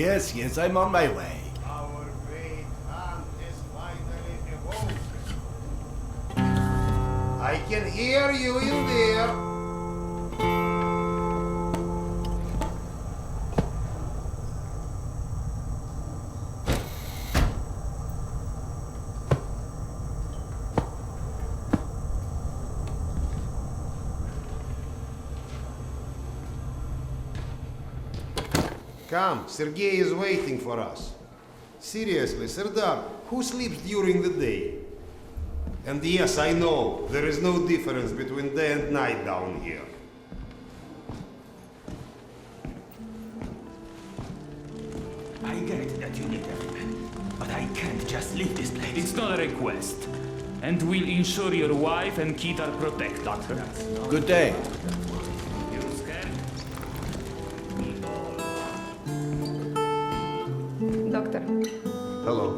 Yes, I'm on my way. Our great hunt is finally evolved. I can hear you in there. Come, Sergei is waiting for us. Seriously, Serdar, who sleeps during the day? And yes, I know, there is no difference between day and night down here. I get that you need everything, but I can't just leave this place. It's not a request. And we'll ensure your wife and kid are protected, Doctor. Good day. You scared? Doctor, Hello.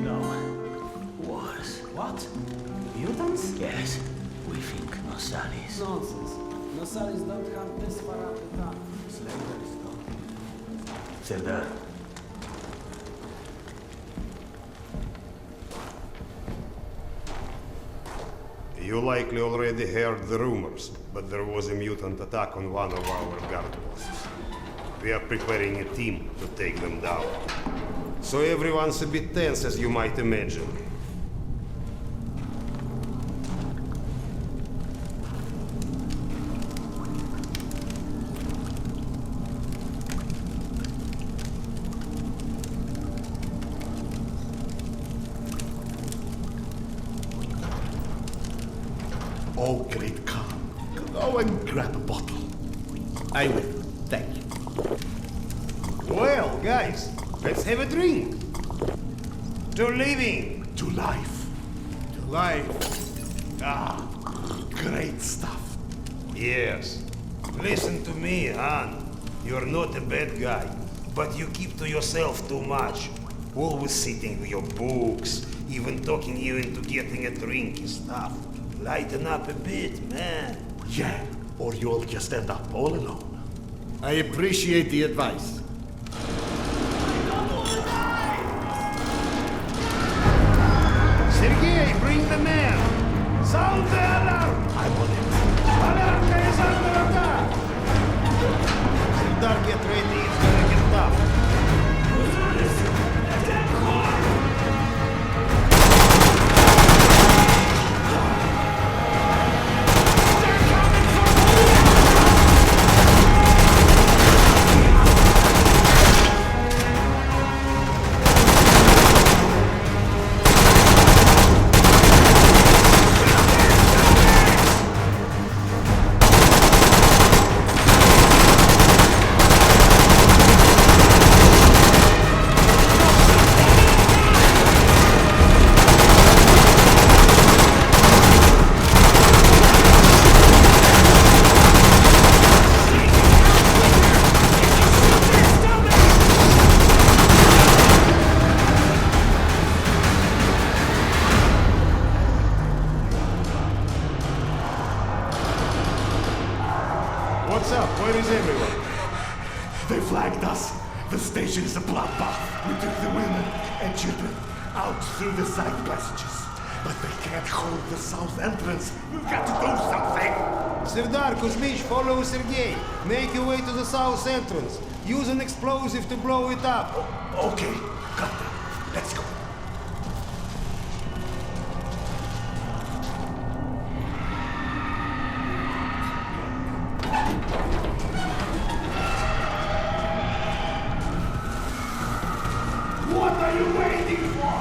No. Wars. What? Mutants? Yes. We think Nosalis. Nonsense. Nosalis don't have this far up the top. Slavery stone. Serdar. You likely already heard the rumors, but there was a mutant attack on one of our guard posts. We are preparing a team to take them down. So everyone's a bit tense, as you might imagine. Oh, great Khan. Go and grab a bottle. I will. Thank you. Well, guys, let's have a drink. To living. To life. To life. Ah, great stuff. Yes. Listen to me, Han. You're not a bad guy, but you keep to yourself too much. Always sitting with your books, even talking you into getting a drink and stuff. Lighten up a bit, man. Yeah, or you'll just end up all alone. I appreciate the advice. Sergei, bring the man! Sound the alarm! I'm on it. Alarm is under attack! Serdar, get ready, it's gonna get tough. What's up? Where is everyone? They flagged us. The station is a bloodbath. We took the women and children out through the side passages. But they can't hold the south entrance. We've got to do something. Serdar, Kuzmich, follow Sergei. Make your way to the south entrance. Use an explosive to blow it up. Okay, got that. Let's go. What are you waiting for?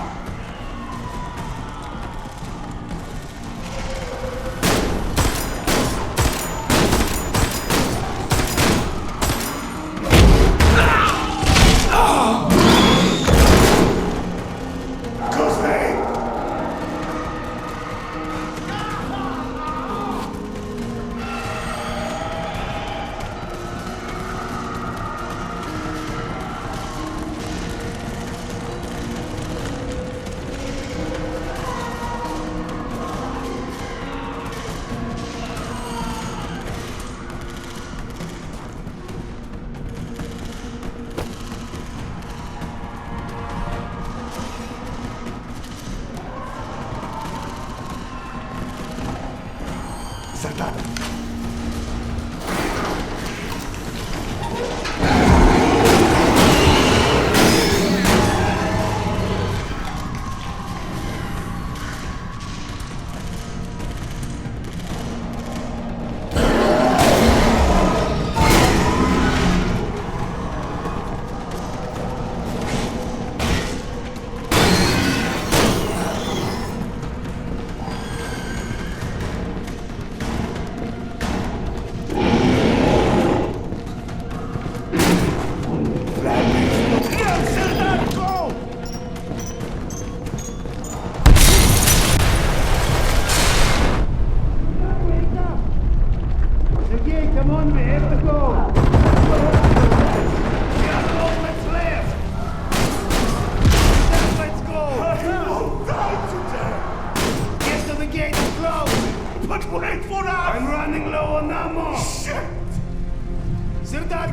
Serdar.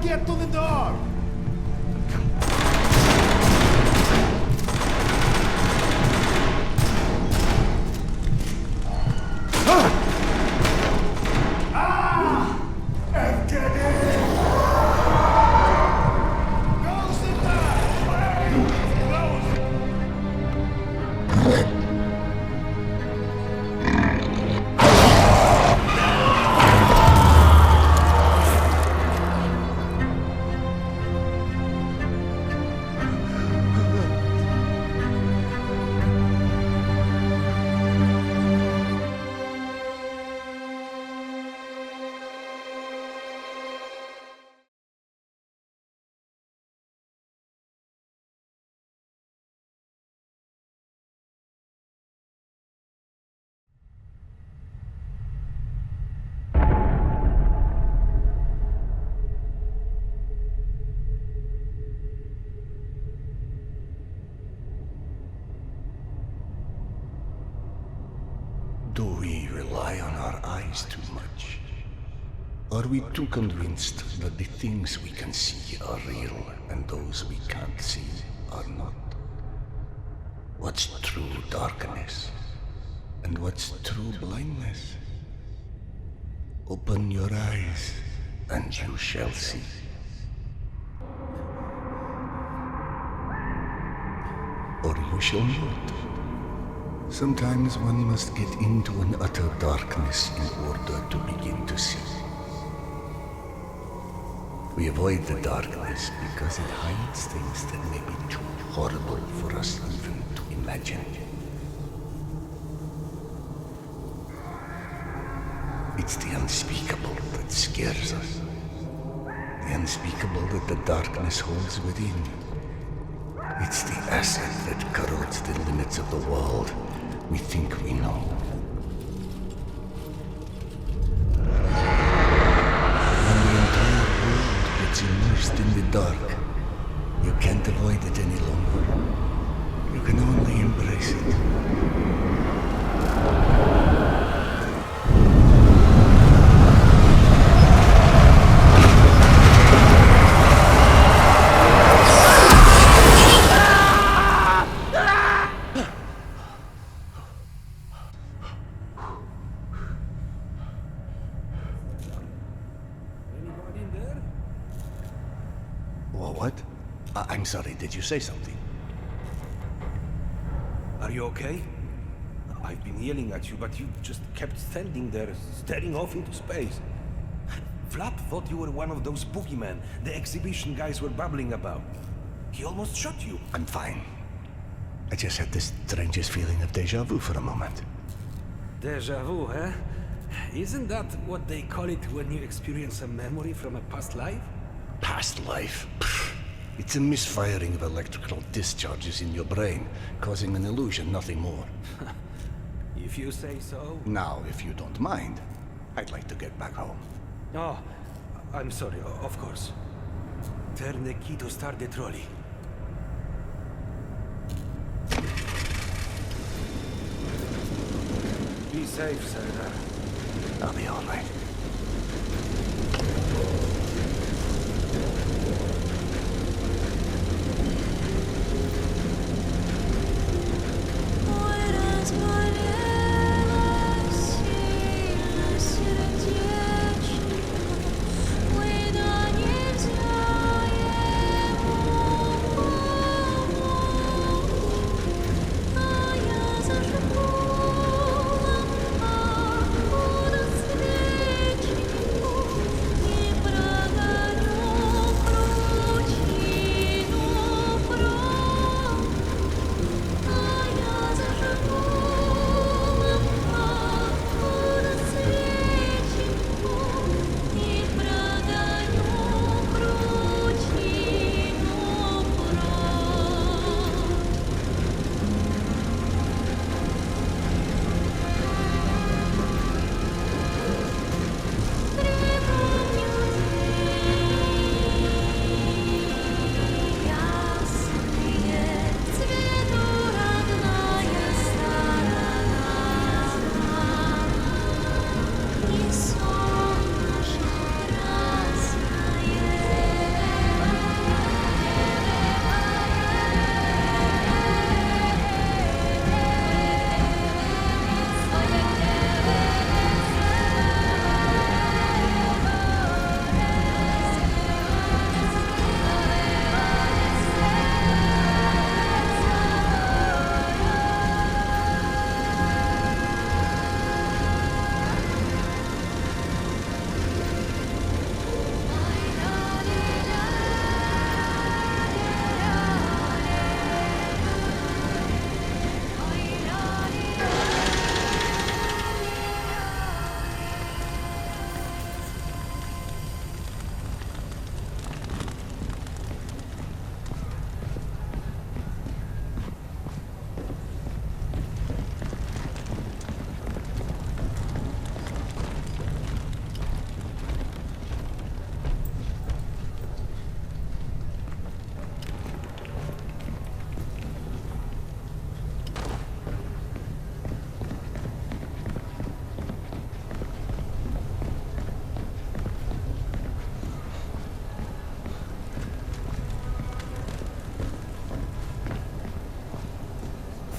Get to the door! Do we rely on our eyes too much? Are we too convinced that the things we can see are real and those we can't see are not? What's true darkness and what's true blindness? Open your eyes and you shall see. Or you shall not. Sometimes one must get into an utter darkness in order to begin to see. We avoid the darkness because it hides things that may be too horrible for us even to imagine. It's the unspeakable that scares us. The unspeakable that the darkness holds within. It's the acid that corrodes the limits of the world we think we know. When the entire world gets immersed in the dark, you can't avoid it any longer. You can only embrace it. What? I'm sorry, did you say something? Are you okay? I've been yelling at you, but you just kept standing there, staring off into space. Flap thought you were one of those boogeymen the exhibition guys were babbling about. He almost shot you. I'm fine. I just had this strangest feeling of déjà vu for a moment. Deja vu, eh? Isn't that what they call it when you experience a memory from a past life? Past life? Pfft. It's a misfiring of electrical discharges in your brain, causing an illusion, nothing more. If you say so. Now, if you don't mind, I'd like to get back home. Oh, I'm sorry, of course. Turn the key to start the trolley. Be safe, Serdar. I'll be all right. Why does my name see the city?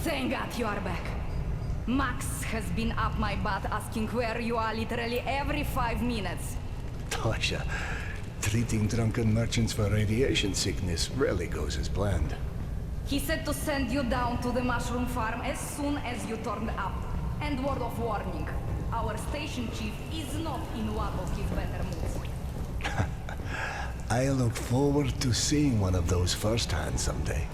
Thank God you are back. Max has been up my butt asking where you are literally every 5 minutes. Tasha, treating drunken merchants for radiation sickness rarely goes as planned. He said to send you down to the mushroom farm as soon as you turned up. And word of warning, our station chief is not in one of his better moods. I look forward to seeing one of those firsthand someday.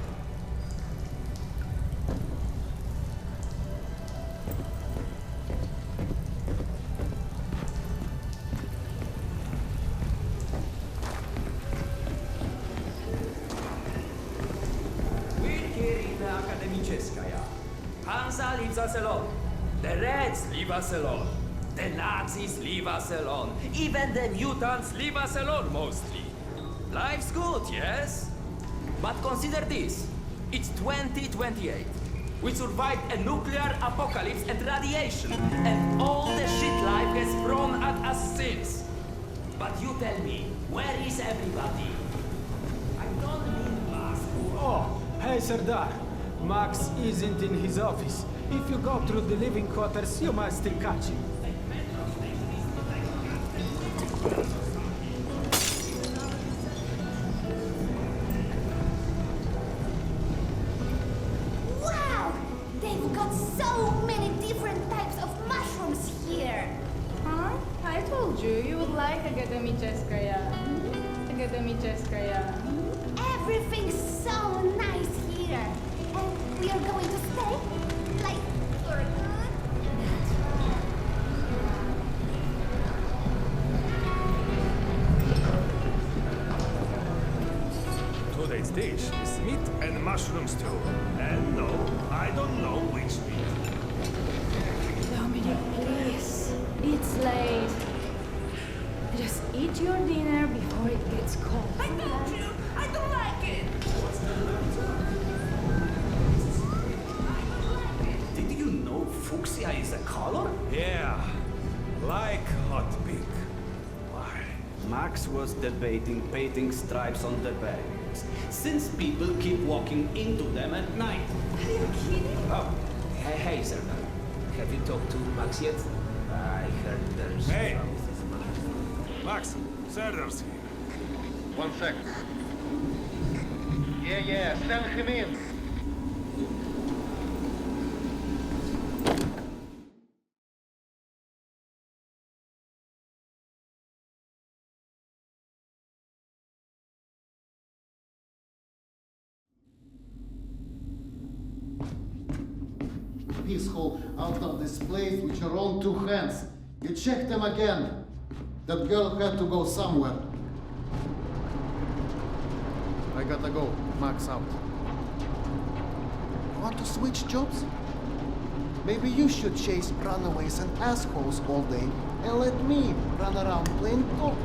Hansa leaves us alone. The Reds leave us alone. The Nazis leave us alone. Even the mutants leave us alone, mostly. Life's good, yes? But consider this. It's 2028. We survived a nuclear apocalypse and radiation, and all the shit life has thrown at us since. But you tell me, where is everybody? I don't mean us. Oh, hey Serdar. Max isn't in his office. If you go through the living quarters, you might still catch him. Wow! They've got so many different types of mushrooms here. Huh? I told you, you would like Akademicheskaya. Akademicheskaya. Everything's so nice here. And we are going to stay? Like, for good? Today's dish is meat and mushroom stew. And no, I don't know which meat. Dominic, please. It's late. Just eat your dinner before it gets cold. I told you, I don't like it. Did you know fuchsia is a color? Yeah, like hot pink. Why? Max was debating painting stripes on the bags, since people keep walking into them at night. Are you kidding? Oh, hey, Serdar. Have you talked to Max yet? I heard there's... Hey! Max, Serdar's here. 1 second. Yeah, send him in. Peaceful out of this place with your own 2 hands. You checked them again. That girl had to go somewhere. I gotta go. Max out. Want to switch jobs? Maybe you should chase runaways and assholes all day and let me run around playing golf.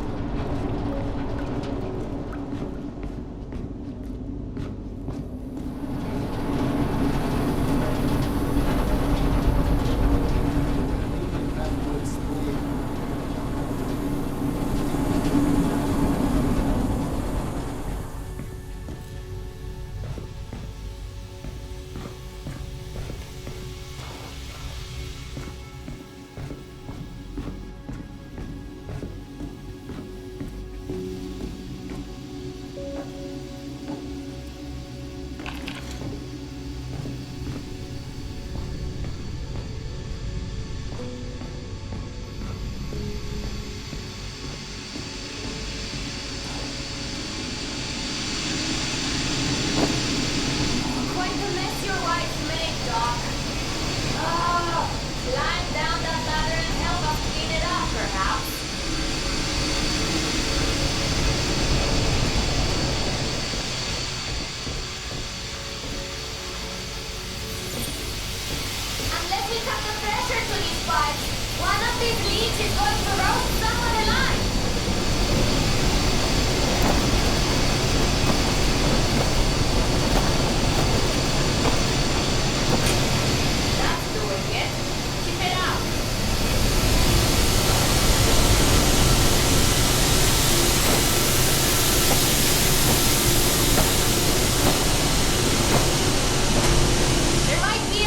Quite the mess your wife made, Doc. Oh, climb down that ladder and help us clean it up, perhaps. Unless we cut the pressure to these pipes, one of these leaks is going to roast someone alive. That's doing it. Keep it up. There might be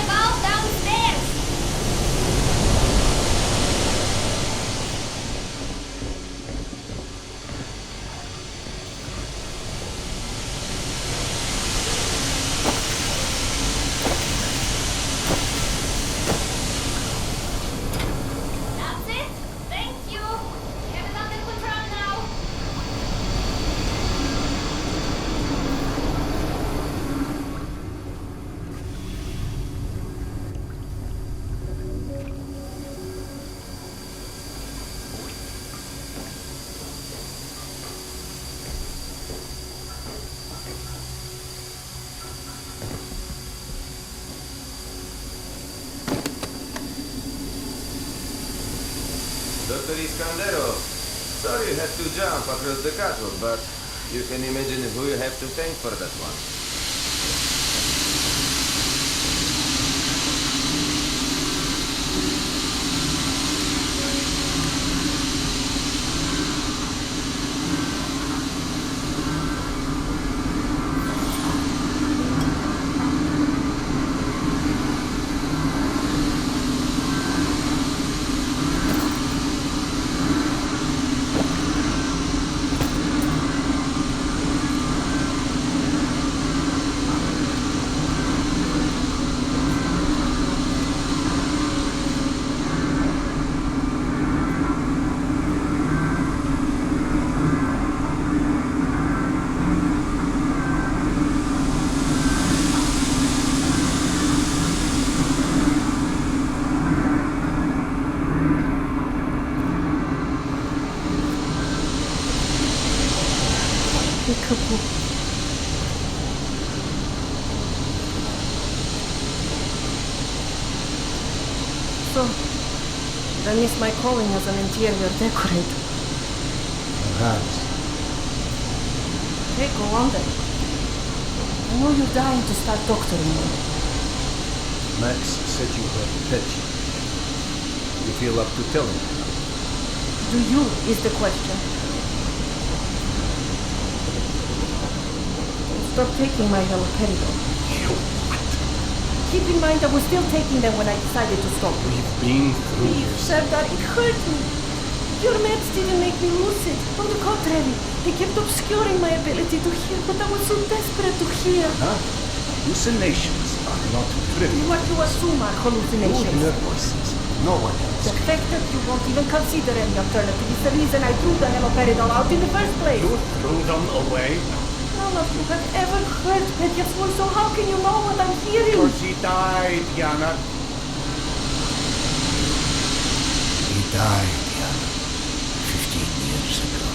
Dr. Iskandero, sorry you had to jump across the catwalk, but you can imagine who you have to thank for that one. So, I missed my calling as an interior decorator. Perhaps. Okay, go on then. I know you're dying to start doctoring me. Max said you heard Petty. You feel up to telling him? Do you, is the question. Stop taking my haloperidol. You what? Keep in mind I was still taking them when I decided to stop. We've been through You this. said that it hurt me. Your meds didn't make me lucid. On the contrary, they kept obscuring my ability to hear, but I was so desperate to hear. Huh? Hallucinations are not trivial. What you assume are hallucinations. You hear voices. No one else. The fact that you won't even consider any alternative is the reason I threw the haloperidol out in the first place. You threw them away? None of you have ever heard Petya's voice, so how can you know what I'm hearing? Because he died, Yana. He died, Yana. 15 years ago.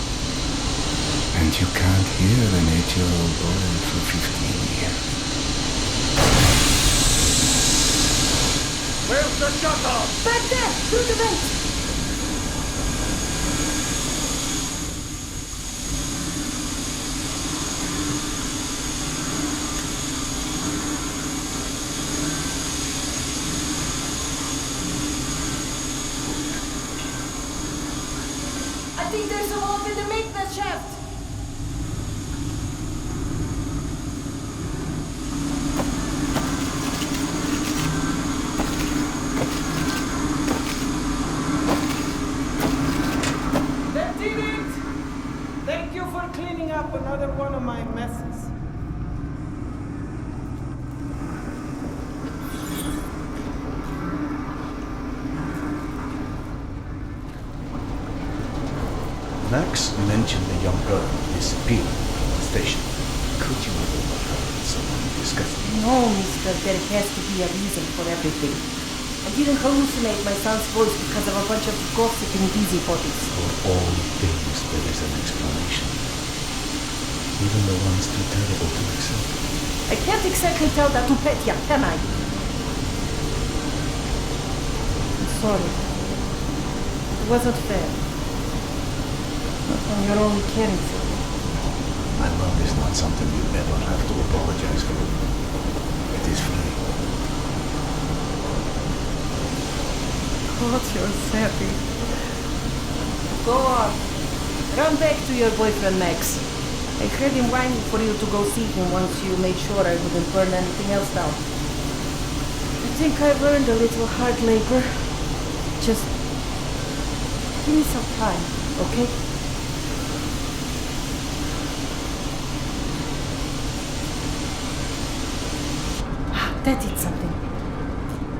And you can't hear an 8-year-old boy for 15 years. Where's the shuttle? Back there, through the vent. I think there's a hole in the maintenance shaft. That did it! Thank you for cleaning up another one of my messes. Max mentioned the young girl disappeared from the station. Could you have overheard someone discussing? No, mister, there has to be a reason for everything. I didn't hallucinate my son's voice because of a bunch of gossiping busybodies. For all things there is an explanation. Even the ones too terrible to accept. I can't exactly tell that to Petya, can I? I'm sorry. It wasn't fair. Not when you're only caring for me. My love is not something you ever have to apologize for. It is free. God, you're sappy. Go on. Run back to your boyfriend, Max. I heard him whining for you to go see him once you made sure I wouldn't burn anything else down. I think I've earned a little hard labor. Just give me some time, okay? That did something.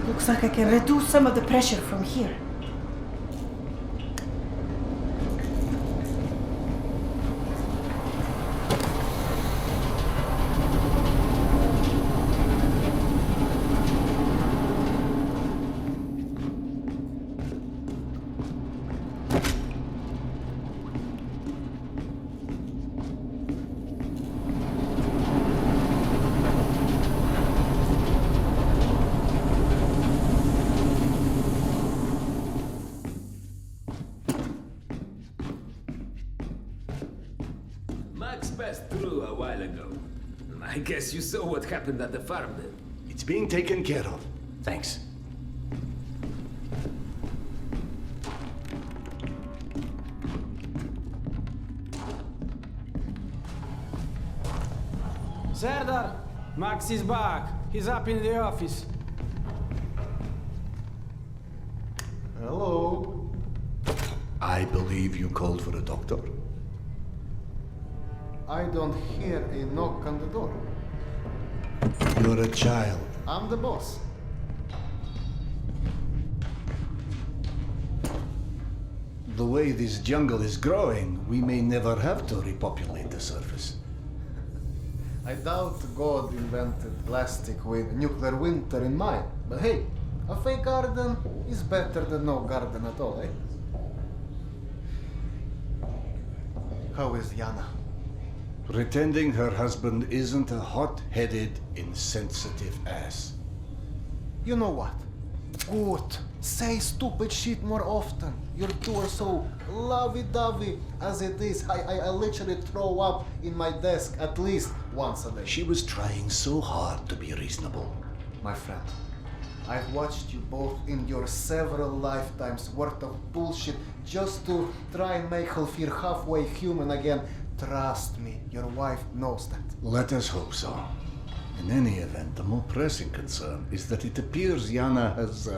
Looks like I can reduce some of the pressure from here. while ago. I guess you saw what happened at the farm then. It's being taken care of. Thanks. Serdar, Max is back. He's up in the office. Hello. I believe you called for a doctor. I don't hear a knock on the door. You're a child. I'm the boss. The way this jungle is growing, we may never have to repopulate the surface. I doubt God invented plastic with nuclear winter in mind. But hey, a fake garden is better than no garden at all, eh? How is Yana? Pretending her husband isn't a hot-headed, insensitive ass. You know what? Good. Say stupid shit more often. Your two are so lovey-dovey as it is. I literally throw up in my desk at least once a day. She was trying so hard to be reasonable. My friend, I've watched you both endure several lifetimes worth of bullshit just to try and make her feel halfway human again. Trust me, your wife knows that. Let us hope so. In any event, the more pressing concern is that it appears Yana has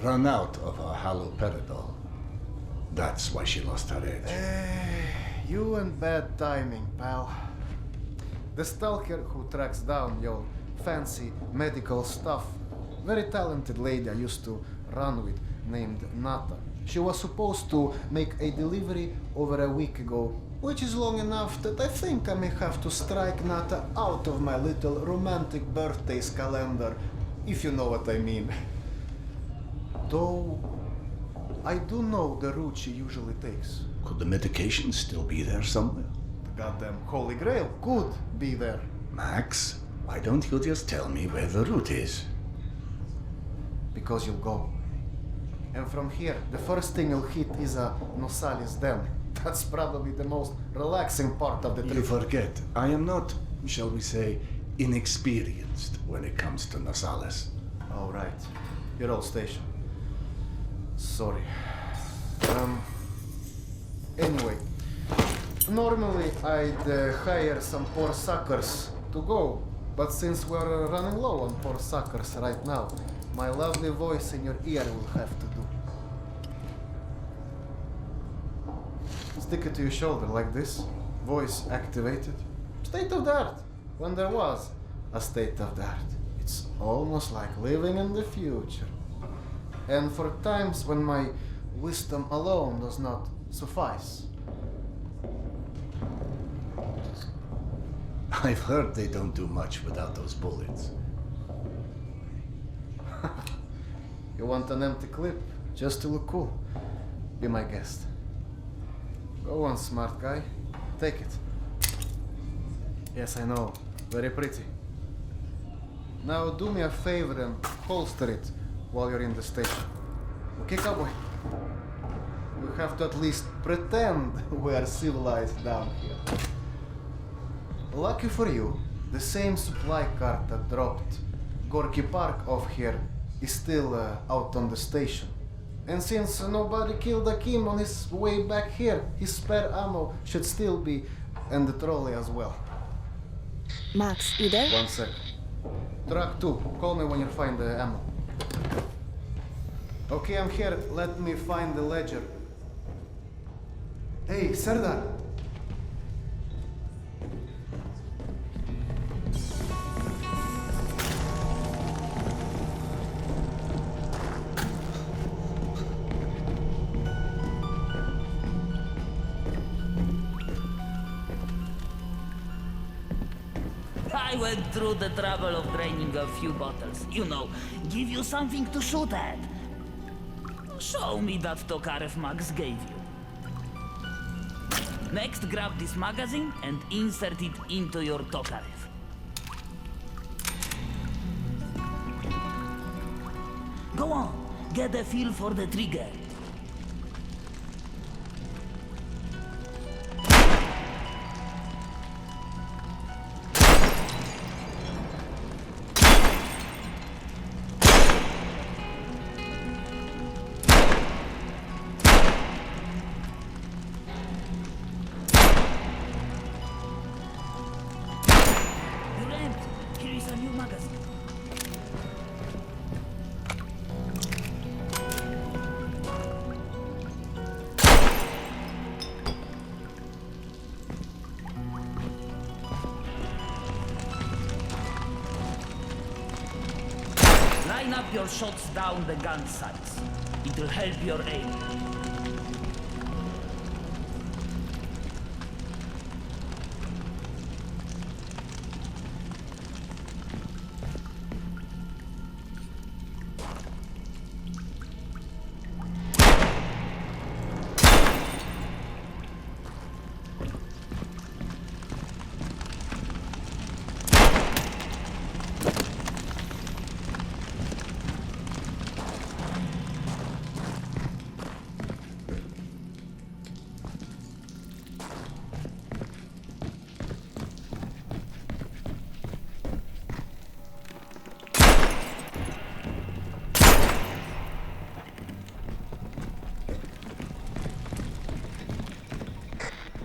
run out of her haloperidol. That's why she lost her edge. You and bad timing, pal. The stalker who tracks down your fancy medical stuff, very talented lady I used to run with named Nata. She was supposed to make a delivery over a week ago, which is long enough that I think I may have to strike Nata out of my little romantic birthdays calendar, if you know what I mean. Though, I do know the route she usually takes. Could the medication still be there somewhere? The goddamn Holy Grail could be there. Max, why don't you just tell me where the route is? Because you'll go. And from here, the first thing you'll hit is a Nosalis Den. That's probably the most relaxing part of the trip. You forget, I am not, shall we say, inexperienced when it comes to Nosalis. All right. Your old station. Sorry. Anyway, normally I'd hire some poor suckers to go, but since we're running low on poor suckers right now, my lovely voice in your ear will have to do. Stick it to your shoulder like this, voice activated. State of the art, when there was a state of the art. It's almost like living in the future. And for times when my wisdom alone does not suffice. I've heard they don't do much without those bullets. You want an empty clip, just to look cool? Be my guest. Go on, smart guy. Take it. Yes, I know. Very pretty. Now do me a favor and holster it while you're in the station. Okay, cowboy? We have to at least pretend we are civilized down here. Lucky for you, the same supply cart that dropped Gorky Park off here is still out on the station. And since nobody killed Akim on his way back here, his spare ammo should still be in the trolley as well. Max, you there? 1 sec. Truck 2, call me when you find the ammo. Okay, I'm here. Let me find the ledger. Hey, Serdar. I went through the trouble of draining a few bottles. You know, give you something to shoot at. Show me that Tokarev Max gave you. Next, grab this magazine and insert it into your Tokarev. Go on, get a feel for the trigger. new magazine. Line up your shots down the gun sights. It'll help your aim.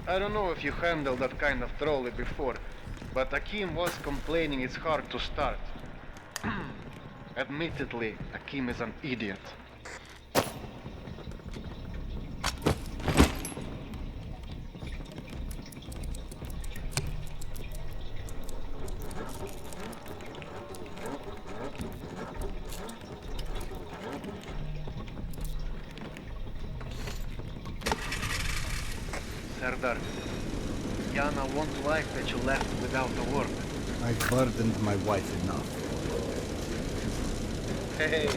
I don't know if you handled that kind of trolley before, but Akim was complaining it's hard to start. Admittedly, Akim is an idiot. Serdar, Yana won't like that you left without a word. I've burdened my wife enough. Hey,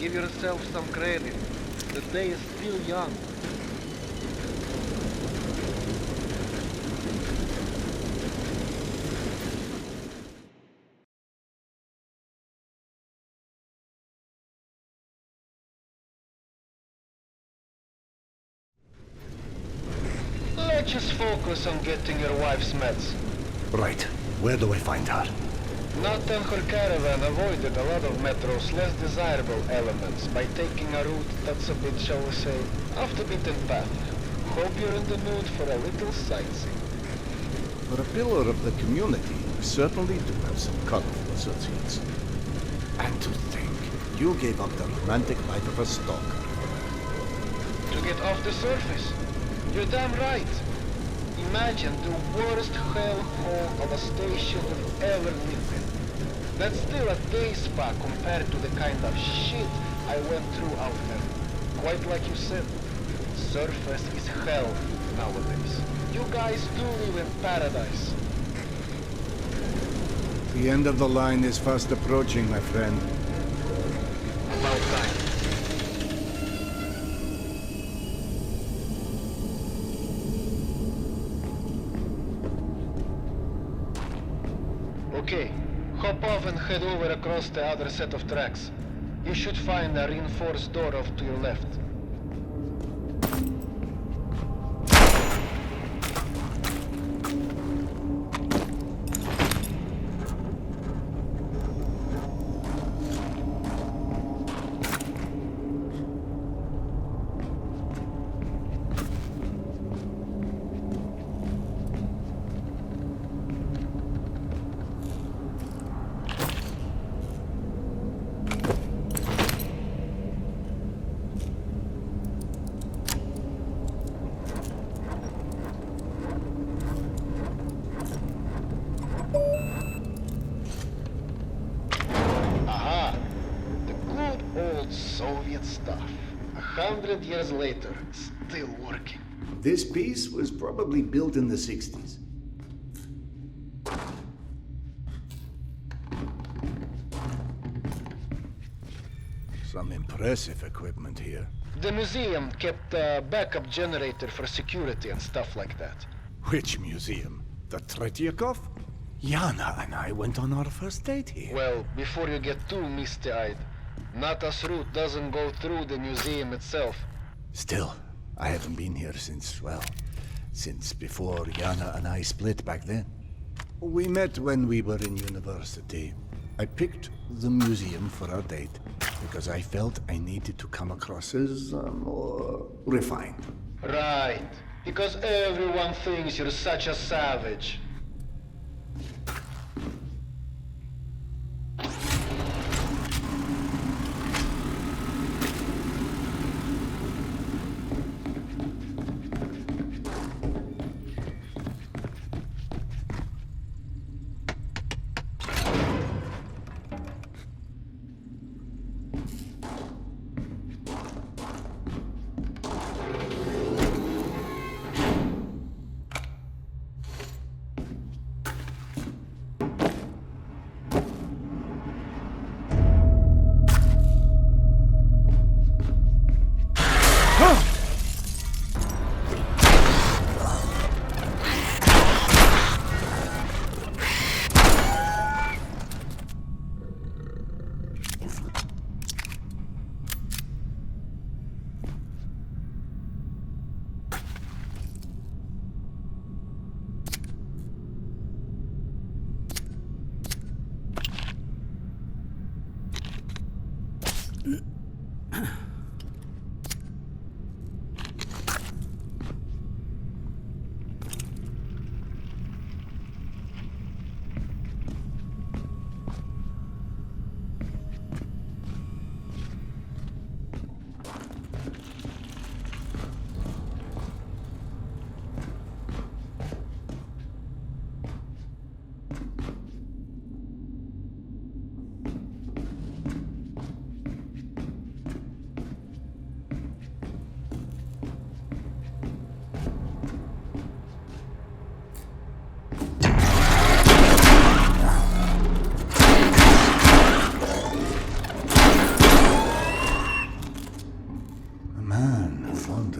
give yourself some credit. The day is still young. Let's just focus on getting your wife's meds. Right. Where do I find her? Not on her caravan avoided a lot of Metro's less desirable elements by taking a route that's a bit, shall we say, off the beaten path. Hope you're in the mood for a little sightseeing. For a pillar of the community, you certainly do have some colorful associates. And to think, you gave up the romantic life of a stalker. To get off the surface? You're damn right. Imagine the worst hellhole of a station you've ever lived in. That's still a day spa compared to the kind of shit I went through out there. Quite like you said, surface is hell nowadays. You guys do live in paradise. The end of the line is fast approaching, my friend. About time. Okay, hop off and head over across the other set of tracks. You should find a reinforced door off to your left. Soviet stuff. 100 years later, still working. This piece was probably built in the 60s. Some impressive equipment here. The museum kept a backup generator for security and stuff like that. Which museum? The Tretyakov? Yana and I went on our first date here. Well, before you get too misty-eyed, Nata's route doesn't go through the museum itself. Still, I haven't been here since, well, since before Yana and I split back then. We met when we were in university. I picked the museum for our date because I felt I needed to come across as more refined. Right, because everyone thinks you're such a savage.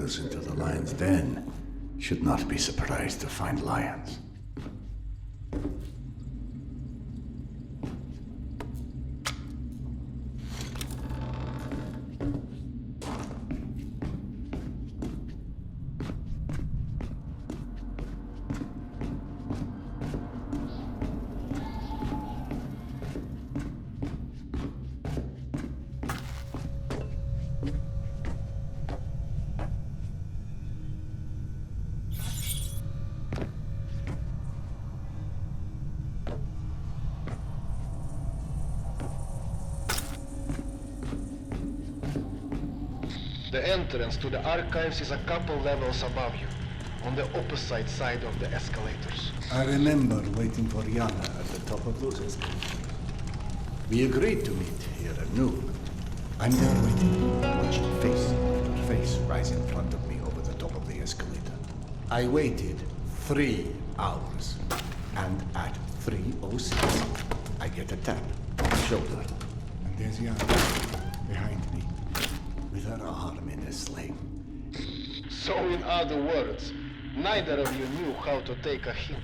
Into the lion's den should not be surprised to find lions. The entrance to the archives is a couple levels above you, on the opposite side of the escalators. I remember waiting for Yana at the top of those escalators. We agreed to meet here at noon. I'm there waiting, watching face after face rise in front of me over the top of the escalator. I waited 3 hours, and at 3:06, I get a tap on the shoulder. And there's Yana, behind me, with her arm in a sling. So in other words, neither of you knew how to take a hint.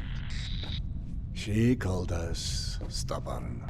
She called us stubborn.